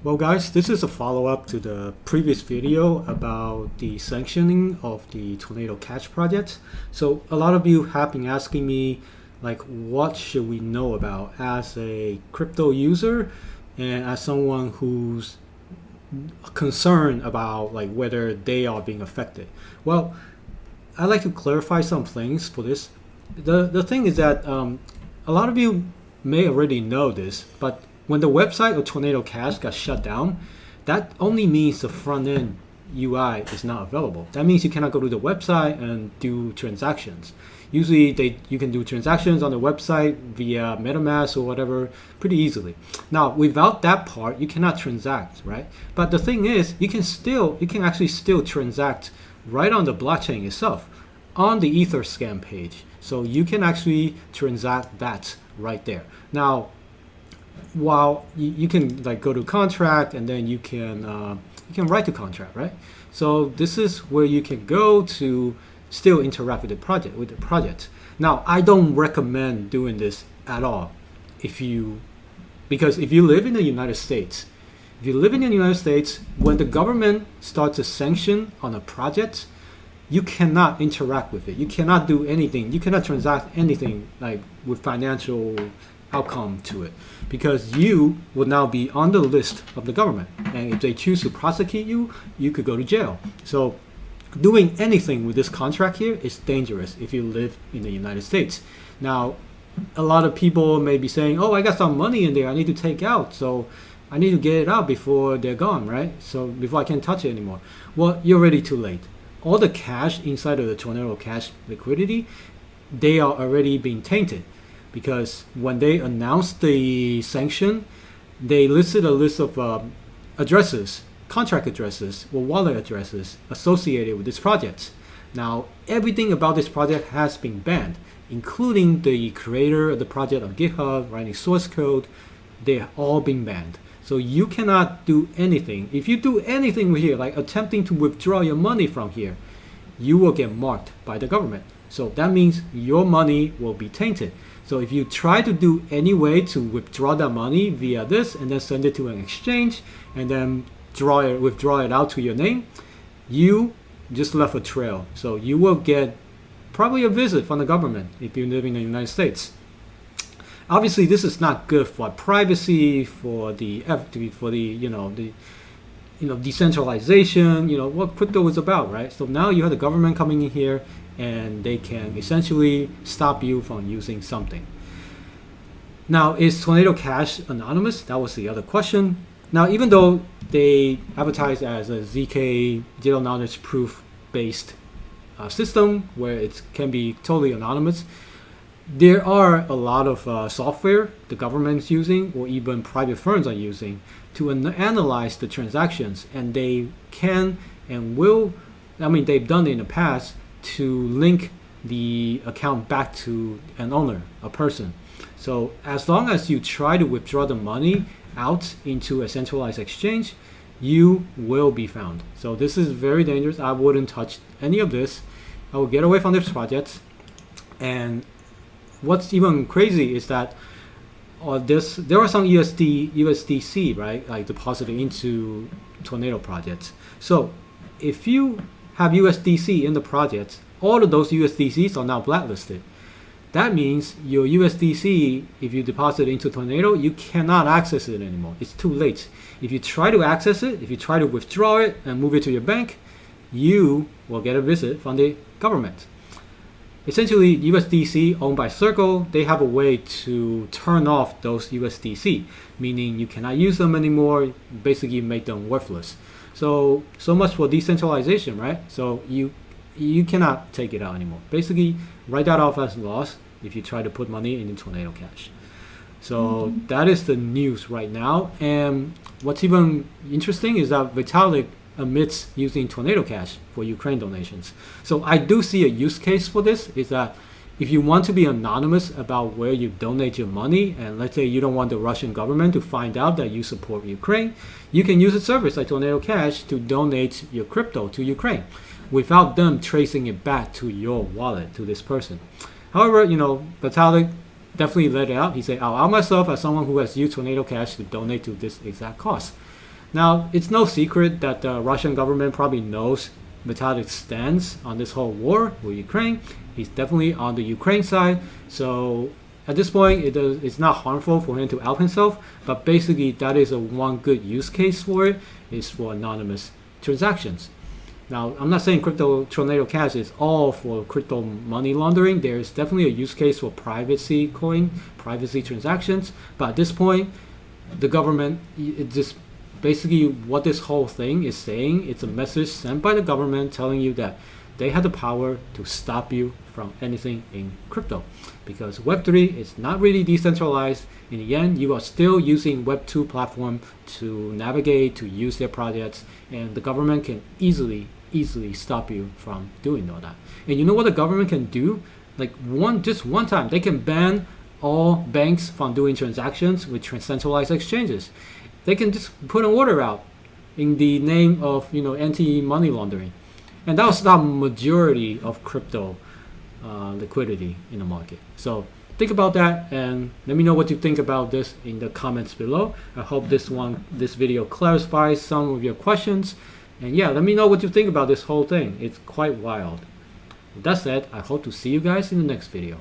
Well, guys, this is a follow-up to the previous video about the sanctioning of the Tornado Cash project. So a lot of you have been asking me, like, what should we know about as a crypto user and as someone who's concerned about like whether they are being affected. Well, I'd like to clarify some things for this. The thing is that a lot of you may already know this, but when the website of Tornado Cash got shut down, that only means the front end UI is not available. That means you cannot go to the website and do transactions. Usually you can do transactions on the website via MetaMask or whatever pretty easily. Now without that part, you cannot transact, right? But the thing is, you can actually still transact right on the blockchain itself on the Etherscan page. So you can actually transact that right there. Now, while you can like go to contract and then you can write the contract, right? So this is where you can go to still interact with the project. Now, I don't recommend doing this at all because if you live in the United States, when the government starts a sanction on a project, you cannot interact with it. You cannot do anything. You cannot transact anything like with financial outcome to it, because you will now be on the list of the government, and if they choose to prosecute you, you could go to jail. So doing anything with this contract here is dangerous if you live in the United States. Now, a lot of people may be saying, oh, I got some money in there I need to take out, so I need to get it out before they're gone, right? So before I can touch it anymore. Well, you're already too late. All the cash inside of the Tornado Cash liquidity, they are already being tainted, because when they announced the sanction, they listed a list of addresses, contract addresses or wallet addresses associated with this project. Now, everything about this project has been banned, including the creator of the project on GitHub, writing source code. They're all being banned. So you cannot do anything. If you do anything here, like attempting to withdraw your money from here, you will get marked by the government. So that means your money will be tainted. So if you try to do any way to withdraw that money via this and then send it to an exchange and then withdraw it out to your name, you just left a trail. So you will get probably a visit from the government if you live in the United States. Obviously, this is not good for privacy, for the decentralization, what crypto is about, right? So now you have the government coming in here and they can essentially stop you from using something. Now, is Tornado Cash anonymous? That was the other question. Now, even though they advertise as a ZK zero knowledge proof based system where it can be totally anonymous, there are a lot of software the government's using or even private firms are using to analyze the transactions, and they can and will, they've done it in the past, to link the account back to an owner, a person. So as long as you try to withdraw the money out into a centralized exchange, you will be found. So this is very dangerous. I wouldn't touch any of this. I would get away from this project. And what's even crazy is that there are some USDC, right, like deposited into Tornado projects. So if you have USDC in the project, all of those USDCs are now blacklisted. That means your USDC, if you deposit it into Tornado, you cannot access it anymore. It's too late. If you try to access it, if you try to withdraw it and move it to your bank, you will get a visit from the government. Essentially, USDC owned by Circle, they have a way to turn off those USDC, meaning you cannot use them anymore, basically make them worthless. So much for decentralization, right? So you cannot take it out anymore. Basically, write that off as loss if you try to put money into Tornado Cash. So that is the news right now. And what's even interesting is that VOLATILE admits using Tornado Cash for Ukraine donations. So I do see a use case for this, is that if you want to be anonymous about where you donate your money, and let's say you don't want the Russian government to find out that you support Ukraine, you can use a service like Tornado Cash to donate your crypto to Ukraine without them tracing it back to your wallet, to this person. However, VOLATILE definitely let it out. He said, I'll out myself as someone who has used Tornado Cash to donate to this exact cause. Now, it's no secret that the Russian government probably knows Vitalik's stance on this whole war with Ukraine. He's definitely on the Ukraine side. So at this point, it's not harmful for him to out himself. But basically, that is one good use case for it, is for anonymous transactions. Now, I'm not saying crypto Tornado Cash is all for crypto money laundering. There's definitely a use case for privacy coin, privacy transactions. But at this point, the government, it just basically what this whole thing is saying, it's a message sent by the government telling you that they have the power to stop you from anything in crypto. Because Web3 is not really decentralized. In the end, you are still using Web2 platform to navigate, to use their projects, and the government can easily stop you from doing all that. And you know what the government can do? Like just one time, they can ban all banks from doing transactions with centralized exchanges. They can just put an order out in the name of anti-money laundering, and that will stop majority of crypto liquidity in the market. So think about that and let me know what you think about this in the comments below. I hope this video clarifies some of your questions, and yeah, let me know what you think about this whole thing. It's quite wild. With that said, I hope to see you guys in the next video.